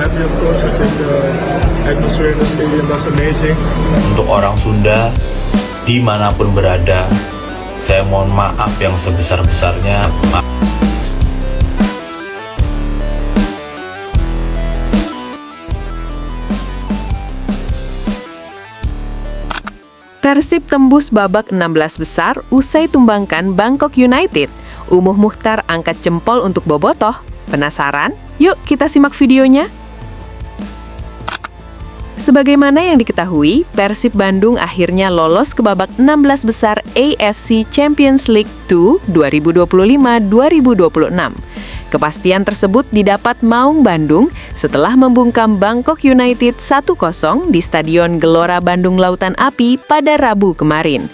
happy, of course. I think the atmosphere in the stadium, that's amazing. Untuk orang Sunda, dimanapun berada, saya mohon maaf yang sebesar-besarnya. Persib tembus babak 16 besar usai tumbangkan Bangkok United. Umuh Mukhtar angkat jempol untuk Bobotoh. Penasaran? Yuk kita simak videonya. Sebagaimana yang diketahui, Persib Bandung akhirnya lolos ke babak 16 besar AFC Champions League 2 2025-2026. Kepastian tersebut didapat Maung Bandung setelah membungkam Bangkok United 1-0 di Stadion Gelora Bandung Lautan Api pada Rabu kemarin.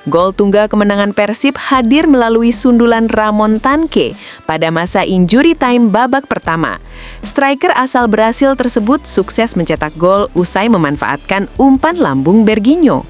Gol tunggal kemenangan Persib hadir melalui sundulan Ramon Tanke pada masa injury time babak pertama. Striker asal Brasil tersebut sukses mencetak gol usai memanfaatkan umpan lambung Berginho.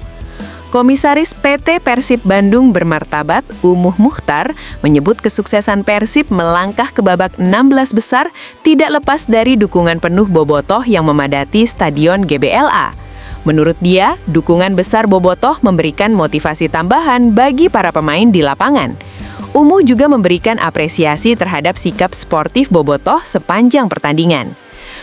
Komisaris PT Persib Bandung bermartabat, Umuh Mukhtar, menyebut kesuksesan Persib melangkah ke babak 16 besar tidak lepas dari dukungan penuh Bobotoh yang memadati Stadion GBLA. Menurut dia, dukungan besar Bobotoh memberikan motivasi tambahan bagi para pemain di lapangan. Umuh juga memberikan apresiasi terhadap sikap sportif Bobotoh sepanjang pertandingan.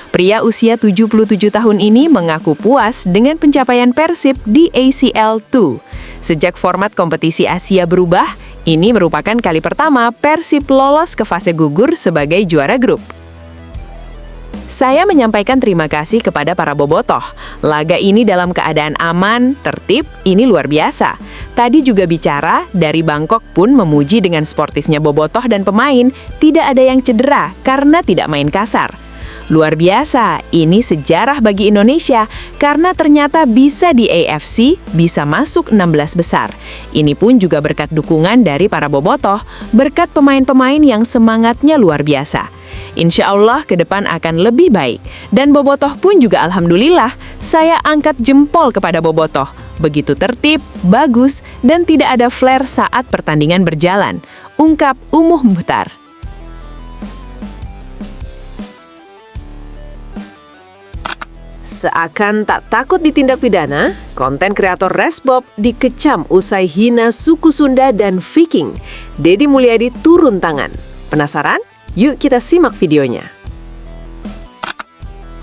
Pria usia 77 tahun ini mengaku puas dengan pencapaian Persib di ACL 2. Sejak format kompetisi Asia berubah, ini merupakan kali pertama Persib lolos ke fase gugur sebagai juara grup. Saya menyampaikan terima kasih kepada para Bobotoh. Laga ini dalam keadaan aman, tertib, ini luar biasa. Tadi juga bicara, dari Bangkok pun memuji dengan sportifnya Bobotoh dan pemain, tidak ada yang cedera karena tidak main kasar. Luar biasa, ini sejarah bagi Indonesia karena ternyata bisa di AFC, bisa masuk 16 besar. Ini pun juga berkat dukungan dari para Bobotoh, berkat pemain-pemain yang semangatnya luar biasa. Insya Allah ke depan akan lebih baik. Dan Bobotoh pun juga alhamdulillah, saya angkat jempol kepada Bobotoh. Begitu tertib, bagus, dan tidak ada flare saat pertandingan berjalan. Ungkap Umuh Mukhtar. Seakan tak takut ditindak pidana, konten kreator Resbob dikecam usai hina suku Sunda dan Viking. Deddy Mulyadi turun tangan. Penasaran? Yuk kita simak videonya.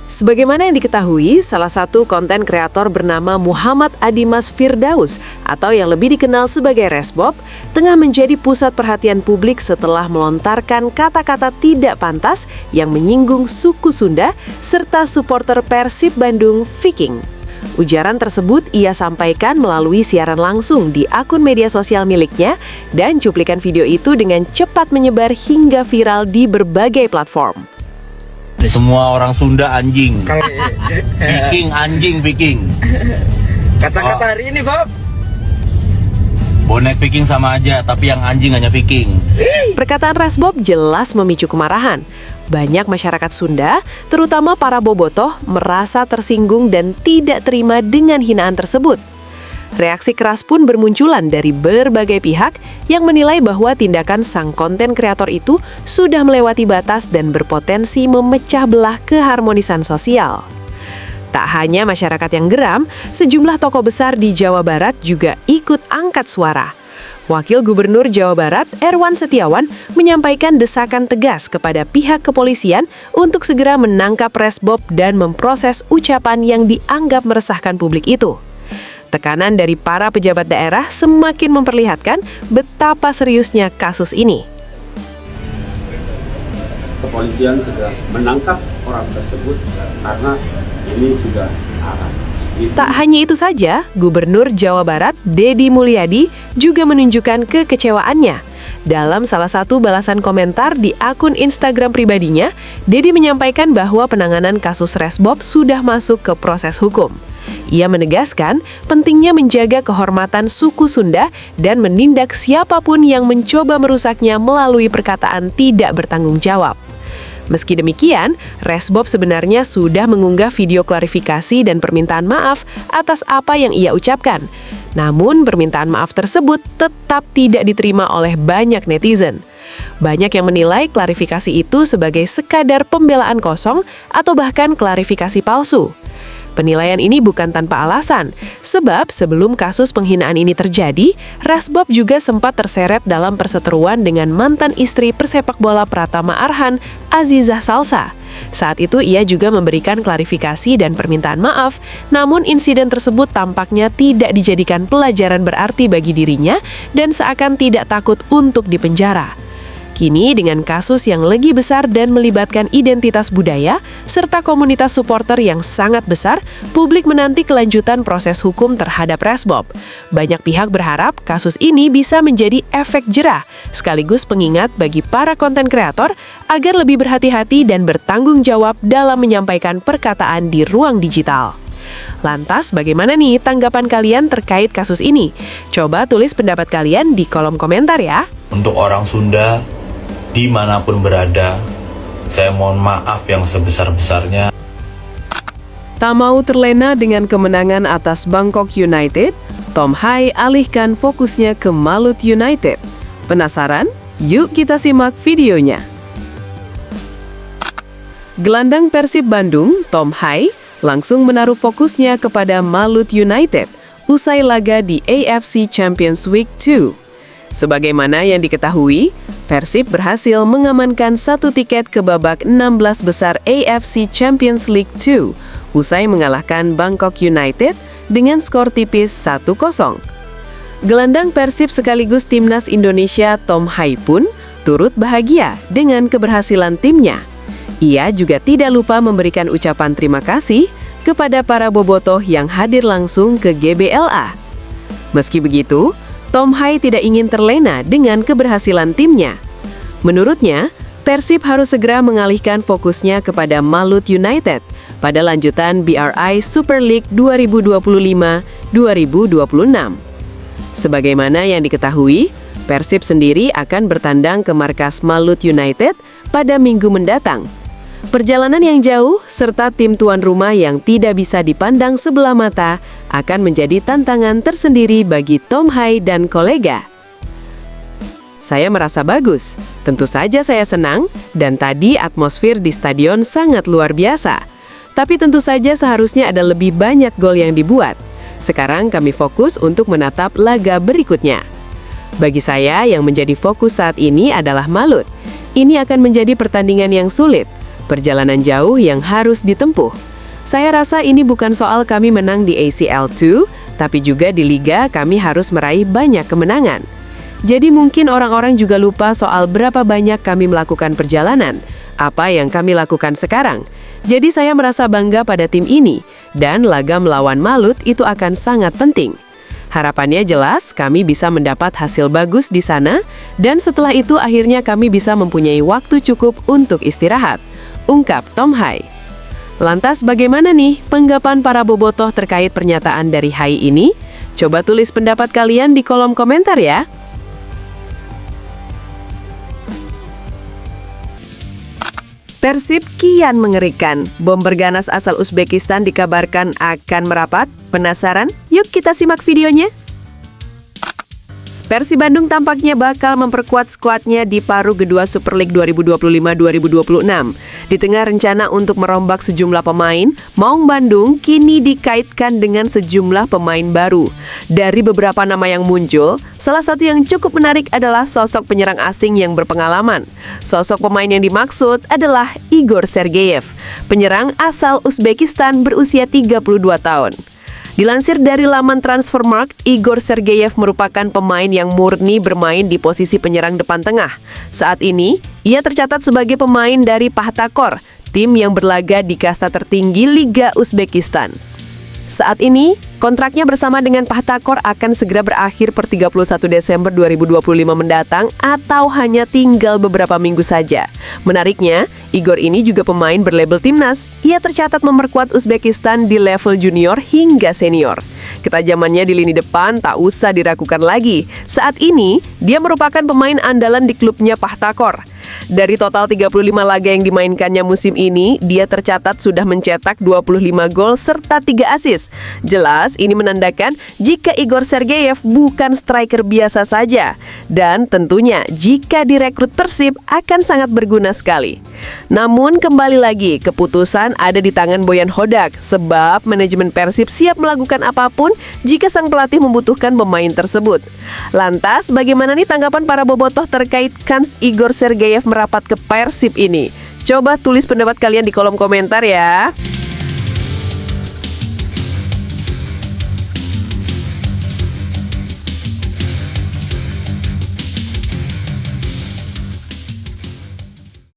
Sebagaimana yang diketahui, salah satu konten kreator bernama Muhammad Adimas Firdaus atau yang lebih dikenal sebagai Resbob tengah menjadi pusat perhatian publik setelah melontarkan kata-kata tidak pantas yang menyinggung suku Sunda serta supporter Persib Bandung Viking. Ujaran tersebut ia sampaikan melalui siaran langsung di akun media sosial miliknya dan cuplikan video itu dengan cepat menyebar hingga viral di berbagai platform. Semua orang Sunda anjing. Viking anjing Viking. Kata-kata hari ini, Bob. Bonek Viking sama aja, tapi yang anjing hanya Viking. Perkataan Resbob jelas memicu kemarahan. Banyak masyarakat Sunda, terutama para Bobotoh, merasa tersinggung dan tidak terima dengan hinaan tersebut. Reaksi keras pun bermunculan dari berbagai pihak yang menilai bahwa tindakan sang konten kreator itu sudah melewati batas dan berpotensi memecah belah keharmonisan sosial. Tak hanya masyarakat yang geram, sejumlah tokoh besar di Jawa Barat juga ikut angkat suara. Wakil Gubernur Jawa Barat, Erwan Setiawan, menyampaikan desakan tegas kepada pihak kepolisian untuk segera menangkap Resbob dan memproses ucapan yang dianggap meresahkan publik itu. Tekanan dari para pejabat daerah semakin memperlihatkan betapa seriusnya kasus ini. Kepolisian segera menangkap orang tersebut karena ini sudah syarat. Tak hanya itu saja, Gubernur Jawa Barat, Deddy Mulyadi, juga menunjukkan kekecewaannya. Dalam salah satu balasan komentar di akun Instagram pribadinya, Deddy menyampaikan bahwa penanganan kasus Resbob sudah masuk ke proses hukum. Ia menegaskan pentingnya menjaga kehormatan suku Sunda dan menindak siapapun yang mencoba merusaknya melalui perkataan tidak bertanggung jawab. Meski demikian, Resbob sebenarnya sudah mengunggah video klarifikasi dan permintaan maaf atas apa yang ia ucapkan. Namun, permintaan maaf tersebut tetap tidak diterima oleh banyak netizen. Banyak yang menilai klarifikasi itu sebagai sekadar pembelaan kosong atau bahkan klarifikasi palsu. Penilaian ini bukan tanpa alasan, sebab sebelum kasus penghinaan ini terjadi, Resbob juga sempat terseret dalam perseteruan dengan mantan istri pesepak bola Pratama Arhan, Azizah Salsa. Saat itu ia juga memberikan klarifikasi dan permintaan maaf, namun insiden tersebut tampaknya tidak dijadikan pelajaran berarti bagi dirinya dan seakan tidak takut untuk dipenjara. Kini dengan kasus yang lagi besar dan melibatkan identitas budaya serta komunitas supporter yang sangat besar, publik menanti kelanjutan proses hukum terhadap Resbob. Banyak pihak berharap kasus ini bisa menjadi efek jerah, sekaligus pengingat bagi para konten kreator agar lebih berhati-hati dan bertanggung jawab dalam menyampaikan perkataan di ruang digital. Lantas, bagaimana nih tanggapan kalian terkait kasus ini? Coba tulis pendapat kalian di kolom komentar ya. Untuk orang Sunda, dimanapun berada, saya mohon maaf yang sebesar-besarnya. Tak mau terlena dengan kemenangan atas Bangkok United, Tom Hai alihkan fokusnya ke Malut United. Penasaran? Yuk kita simak videonya. Gelandang Persib Bandung, Tom Hai, langsung menaruh fokusnya kepada Malut United usai laga di AFC Champions Week 2. Sebagaimana yang diketahui, Persib berhasil mengamankan 1 tiket ke babak 16 besar AFC Champions League 2 usai mengalahkan Bangkok United dengan skor tipis 1-0. Gelandang Persib sekaligus timnas Indonesia Tom Hai pun turut bahagia dengan keberhasilan timnya. Ia juga tidak lupa memberikan ucapan terima kasih kepada para bobotoh yang hadir langsung ke GBLA. Meski begitu, Tom Hai tidak ingin terlena dengan keberhasilan timnya. Menurutnya, Persib harus segera mengalihkan fokusnya kepada Malut United pada lanjutan BRI Super League 2025-2026. Sebagaimana yang diketahui, Persib sendiri akan bertandang ke markas Malut United pada minggu mendatang. Perjalanan yang jauh serta tim tuan rumah yang tidak bisa dipandang sebelah mata akan menjadi tantangan tersendiri bagi Tom Hai dan kolega. Saya merasa bagus, tentu saja saya senang, dan tadi atmosfer di stadion sangat luar biasa. Tapi tentu saja seharusnya ada lebih banyak gol yang dibuat. Sekarang kami fokus untuk menatap laga berikutnya. Bagi saya yang menjadi fokus saat ini adalah Malut. Ini akan menjadi pertandingan yang sulit. Perjalanan jauh yang harus ditempuh. Saya rasa ini bukan soal kami menang di ACL 2, tapi juga di Liga kami harus meraih banyak kemenangan. Jadi mungkin orang-orang juga lupa soal berapa banyak kami melakukan perjalanan, apa yang kami lakukan sekarang. Jadi saya merasa bangga pada tim ini, dan laga melawan Malut itu akan sangat penting. Harapannya jelas kami bisa mendapat hasil bagus di sana, dan setelah itu akhirnya kami bisa mempunyai waktu cukup untuk istirahat, ungkap Tom Hai. Lantas bagaimana nih tanggapan para bobotoh terkait pernyataan dari Hai ini? Coba tulis pendapat kalian di kolom komentar ya. Persib kian mengerikan. Bom berganas asal Uzbekistan dikabarkan akan merapat. Penasaran? Yuk kita simak videonya. Persib Bandung tampaknya bakal memperkuat skuadnya di paruh kedua Super League 2025-2026. Di tengah rencana untuk merombak sejumlah pemain, Maung Bandung kini dikaitkan dengan sejumlah pemain baru. Dari beberapa nama yang muncul, salah satu yang cukup menarik adalah sosok penyerang asing yang berpengalaman. Sosok pemain yang dimaksud adalah Igor Sergeyev, penyerang asal Uzbekistan berusia 32 tahun. Dilansir dari laman Transfermarkt, Igor Sergeyev merupakan pemain yang murni bermain di posisi penyerang depan tengah. Saat ini, ia tercatat sebagai pemain dari Pakhtakor, tim yang berlaga di kasta tertinggi Liga Uzbekistan. Saat ini, kontraknya bersama dengan Pakhtakor akan segera berakhir per 31 Desember 2025 mendatang atau hanya tinggal beberapa minggu saja. Menariknya, Igor ini juga pemain berlabel timnas. Ia tercatat memperkuat Uzbekistan di level junior hingga senior. Ketajamannya di lini depan tak usah diragukan lagi. Saat ini, dia merupakan pemain andalan di klubnya Pakhtakor. Dari total 35 laga yang dimainkannya musim ini, dia tercatat sudah mencetak 25 gol serta 3 assist. Jelas ini menandakan jika Igor Sergeyev bukan striker biasa saja. Dan tentunya jika direkrut Persib akan sangat berguna sekali. Namun kembali lagi, keputusan ada di tangan Boyan Hodak sebab manajemen Persib siap melakukan apapun jika sang pelatih membutuhkan pemain tersebut. Lantas, bagaimana nih tanggapan para bobotoh terkait kans Igor Sergeyev merapat ke Persib ini? Coba tulis pendapat kalian di kolom komentar ya.